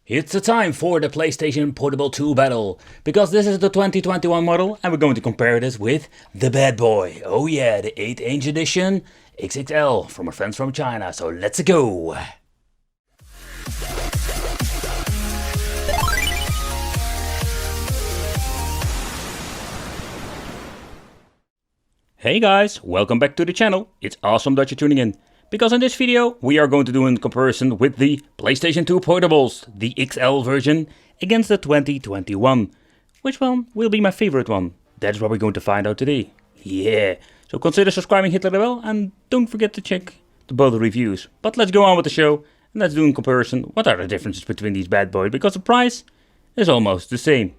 It's the time for the PlayStation Portable 2 battle, because this is the 2021 model and we're going to compare this with the bad boy. Oh yeah, the 8-inch edition XXL from our friends from China, so let's go! Hey guys, welcome back to the channel. It's awesome that you're tuning in, because in this video we are going to do a comparison with the PlayStation 2 Portables, the XL version, against the 2021. Which one will be my favorite one? That's what we're going to find out today. Yeah, so consider subscribing, hit the bell, and don't forget to check the both reviews. But let's go on with the show, and let's do a comparison. What are the differences between these bad boys, because the price is almost the same.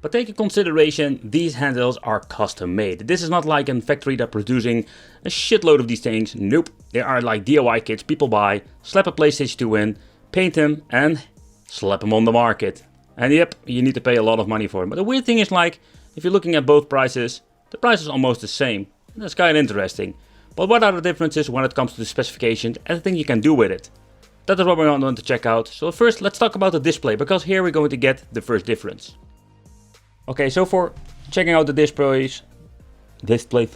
But take in consideration, these handhelds are custom made. This is not like a factory that's producing a shitload of these things. Nope, they are like DIY kits people buy, slap a PlayStation 2 in, paint them and slap them on the market. And yep, you need to pay a lot of money for them. But the weird thing is, like, if you're looking at both prices, the price is almost the same. That's kind of interesting. But what are the differences when it comes to the specifications and the thing you can do with it? That is what we're going to check out. So first, let's talk about the display, because here we're going to get the first difference. Okay, so for checking out the displays, let's power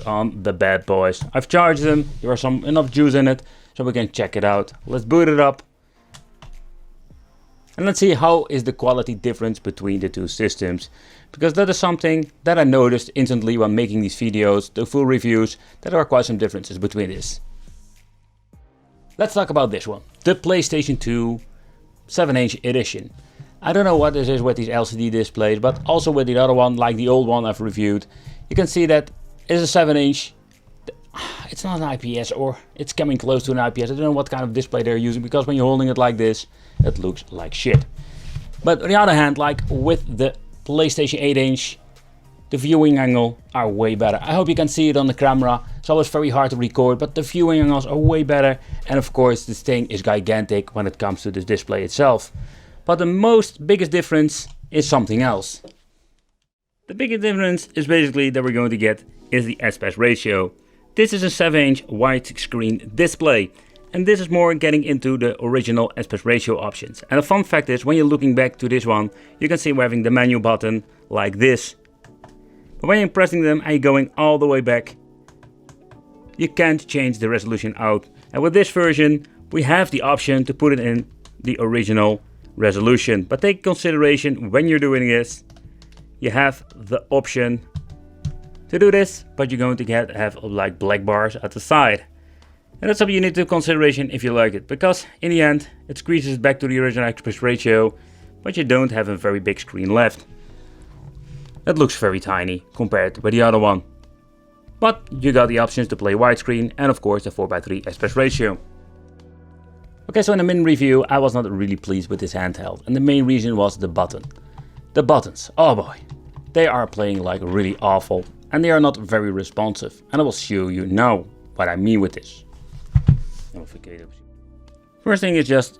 on the bad boys. I've charged them, there are some enough juice in it, so we can check it out. Let's boot it up. And let's see how is the quality difference between the two systems. Because that is something that I noticed instantly when making these videos, the full reviews, that there are quite some differences between this. Let's talk about this one, the PlayStation 2 7-inch edition. I don't know what this is with these LCD displays, but also with the other one, like the old one I've reviewed, you can see that it's a 7-inch. It's not an IPS, or it's coming close to an IPS. I don't know what kind of display they're using, because when you're holding it like this, it looks like shit. But on the other hand, like with the PlayStation 8-inch, the viewing angle are way better. I hope you can see it on the camera. It's always very hard to record, but the viewing angles are way better. And of course, this thing is gigantic when it comes to the display itself. But the biggest difference is something else. The biggest difference is basically that we're going to get is the aspect ratio. This is a 7-inch widescreen display. And this is more getting into the original aspect ratio options. And a fun fact is, when you're looking back to this one, you can see we're having the menu button like this. But when you're pressing them and you're going all the way back, you can't change the resolution out. And with this version, we have the option to put it in the original resolution. But take consideration, when you're doing this, you have the option to do this, but you're going to have like black bars at the side. And that's something you need to consideration if you like it, because in the end, it squeezes back to the original aspect ratio, but you don't have a very big screen left. It looks very tiny compared with the other one. But you got the options to play widescreen and of course the 4:3 aspect ratio. Okay, so in the main review I was not really pleased with this handheld, and the main reason was the button. The buttons, oh boy, they are playing like really awful and they are not very responsive, and I will show you now what I mean with this. First thing is just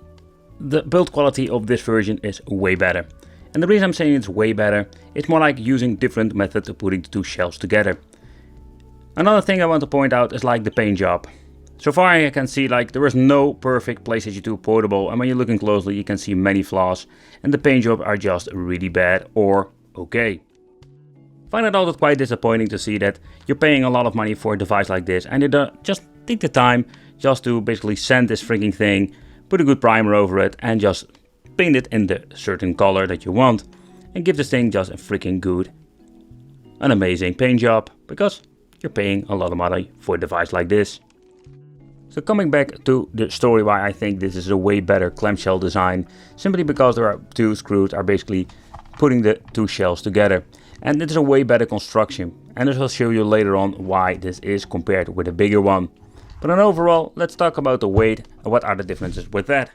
the build quality of this version is way better. And the reason I'm saying it's way better, it's more like using different methods of putting the two shells together. Another thing I want to point out is like the paint job. So far I can see like there is no perfect PlayStation 2 Portable, and when you're looking closely you can see many flaws, and the paint job are just really bad or okay. Find it also quite disappointing to see that you're paying a lot of money for a device like this, and you don't just take the time just to basically sand this freaking thing, put a good primer over it, and just paint it in the certain color that you want, and give this thing just a freaking good, an amazing paint job, because you're paying a lot of money for a device like this. So coming back to the story why I think this is a way better clamshell design, simply because there are two screws are basically putting the two shells together, and it is a way better construction, and this will show you later on why this is compared with a bigger one. But then overall, let's talk about the weight and what are the differences with that.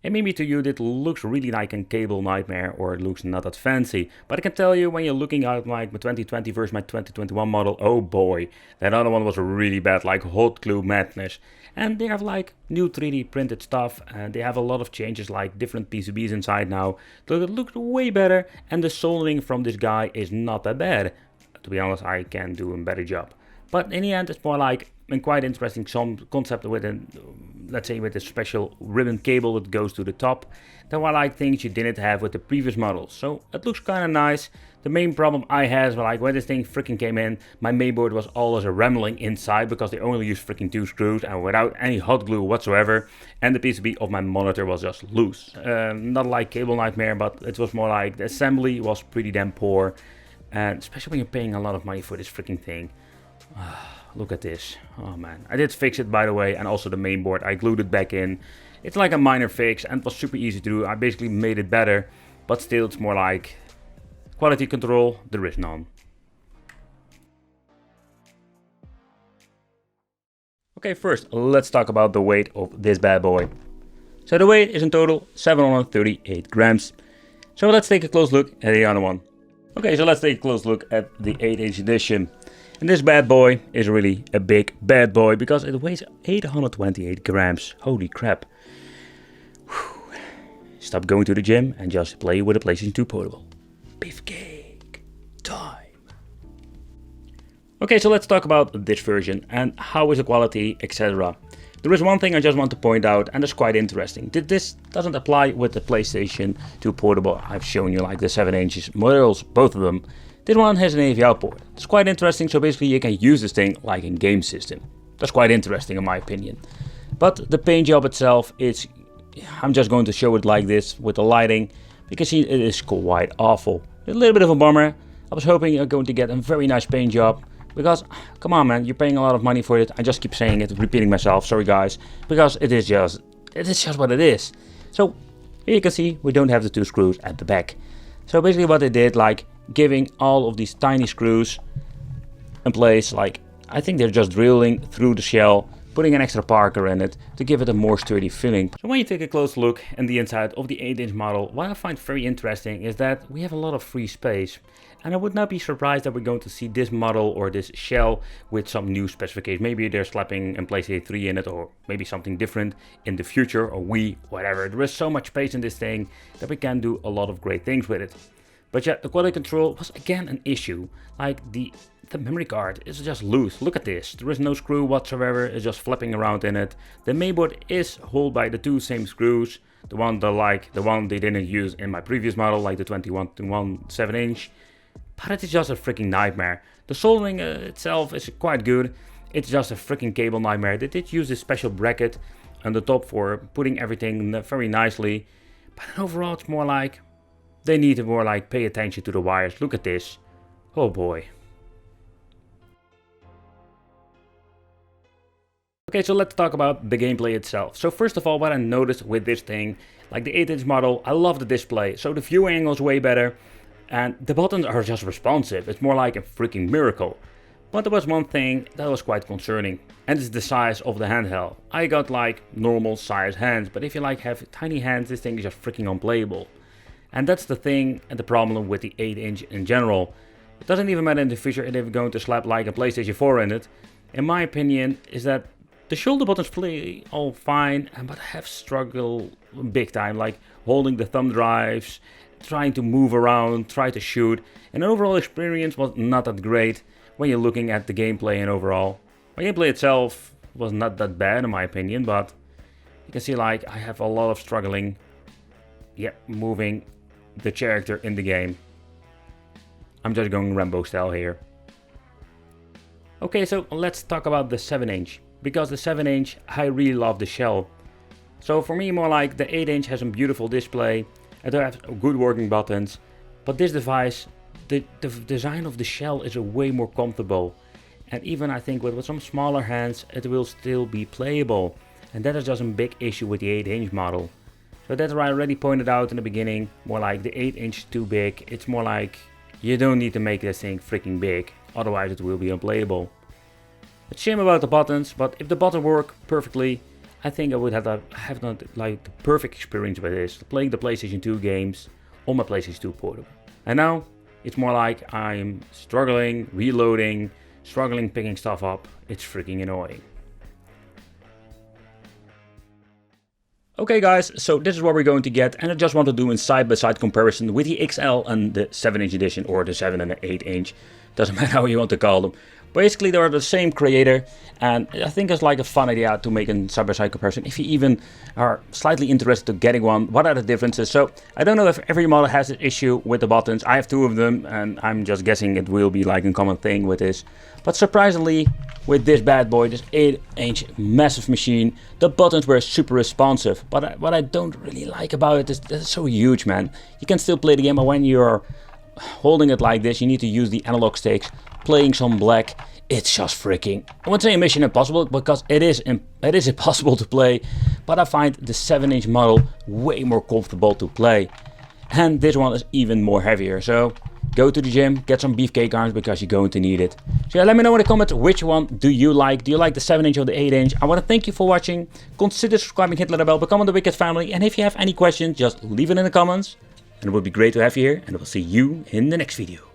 And maybe to you it looks really like a cable nightmare, or it looks not that fancy, but I can tell you when you're looking at like my 2020 versus my 2021 model, oh boy, that other one was really bad, like hot glue madness. And they have like new 3D printed stuff, and they have a lot of changes like different PCBs inside now, so it looks way better, and the soldering from this guy is not that bad. To be honest, I can do a better job. But in the end, it's more like and quite interesting some concept with a, let's say with a special ribbon cable that goes to the top. There were like things you didn't have with the previous models. So it looks kind of nice. The main problem I had was like when this thing freaking came in, my mainboard was always rambling inside because they only used freaking 2 screws and without any hot glue whatsoever. And the PCB of my monitor was just loose. Not like Cable Nightmare, but it was more like the assembly was pretty damn poor. And especially when you're paying a lot of money for this freaking thing. Look at this. Oh man. I did fix it by the way, and also the mainboard. I glued it back in. It's like a minor fix and it was super easy to do. I basically made it better, but still it's more like quality control, there is none. Okay, first let's talk about the weight of this bad boy. So the weight is in total 738 grams. So let's take a close look at the other one. Okay, so let's take a close look at the 8-inch edition. And this bad boy is really a big bad boy because it weighs 828 grams. Holy crap. Whew. Stop going to the gym and just play with a PlayStation 2 Portable. Beefcake time. Okay, so let's talk about this version and how is the quality, etc. There is one thing I just want to point out, and that's quite interesting. This doesn't apply with the PlayStation 2 Portable. I've shown you like the 7-inch models, both of them. This one has an AV output. It's quite interesting, so basically you can use this thing like in game system. That's quite interesting in my opinion. But the paint job itself, I'm just going to show it like this with the lighting. You can see it is quite awful. A little bit of a bummer. I was hoping you're going to get a very nice paint job. Because, come on man, you're paying a lot of money for it. I just keep saying it, repeating myself, sorry guys. Because it is just what it is. So, here you can see we don't have the 2 screws at the back. So basically what they did, like giving all of these tiny screws in place, like I think they're just drilling through the shell, putting an extra Parker in it to give it a more sturdy feeling. So when you take a close look in the inside of the 8-inch model, what I find very interesting is that we have a lot of free space. And I would not be surprised that we're going to see this model or this shell with some new specifications. Maybe they're slapping a PlayStation 3 in it, or maybe something different in the future, or whatever. There is so much space in this thing that we can do a lot of great things with it. But yeah, the quality control was again an issue. Like the memory card is just loose. Look at this. There is no screw whatsoever. It's just flapping around in it. The mainboard is held by the 2 same screws. The one they didn't use in my previous model, like the 21 7-inch. But it is just a freaking nightmare. The soldering itself is quite good. It's just a freaking cable nightmare. They did use this special bracket on the top for putting everything very nicely. But overall it's more like they need to more like pay attention to the wires. Look at this. Oh boy. Okay, so let's talk about the gameplay itself. So first of all, what I noticed with this thing, like the 8-inch model, I love the display. So the view angle is way better. And the buttons are just responsive. It's more like a freaking miracle. But there was one thing that was quite concerning, and it's the size of the handheld. I got like normal size hands, but if you like have tiny hands, this thing is just freaking unplayable. And that's the thing and the problem with the 8-inch in general. It doesn't even matter in the future if you're going to slap like a PlayStation 4 in it. In my opinion, is that the shoulder buttons play all fine, but I have struggled big time, like holding the thumb drives, trying to move around, try to shoot, and the overall experience was not that great when you're looking at the gameplay and overall. The gameplay itself was not that bad in my opinion, but you can see like I have a lot of struggling, moving the character in the game. I'm just going Rambo style here. Okay, so let's talk about the 7-inch, because the 7-inch I really love the shell. So for me more like the 8-inch has a beautiful display. I don't have good working buttons, but this device, the design of the shell is way more comfortable. And even I think with some smaller hands, it will still be playable. And that is just a big issue with the 8-inch model. So that's what I already pointed out in the beginning, more like the 8-inch too big. It's more like you don't need to make this thing freaking big, otherwise it will be unplayable. It's a shame about the buttons, but if the buttons work perfectly, I think I would have not like the perfect experience with this, playing the PlayStation 2 games on my PlayStation 2 Portable. And now it's more like I'm struggling, reloading, struggling picking stuff up. It's freaking annoying. Okay guys, so this is what we're going to get, and I just want to do a side-by-side comparison with the XL and the 7-inch edition, or the 7 and the 8-inch, doesn't matter how you want to call them. Basically, they are the same creator, and I think it's like a fun idea to make a side-by-side comparison. If you even are slightly interested in getting one, what are the differences? So I don't know if every model has an issue with the buttons. I have 2 of them, and I'm just guessing it will be like a common thing with this. But surprisingly, with this bad boy, this 8-inch massive machine, the buttons were super responsive. But what I don't really like about it is that it's so huge, man. You can still play the game, but when you're holding it like this, you need to use the analog sticks, playing some black. It's just freaking, I wouldn't say mission impossible, because it is impossible to play, but I find the 7-inch model way more comfortable to play. And this one is even more heavier, so go to the gym, get some beefcake arms, because you're going to need it. So yeah, let me know in the comments, which one do you like? Do you like the 7-inch or the 8-inch? I want to thank you for watching. Consider subscribing, hit the bell, become on the Wicked family, and if you have any questions, just leave it in the comments. And it would be great to have you here, and I will see you in the next video.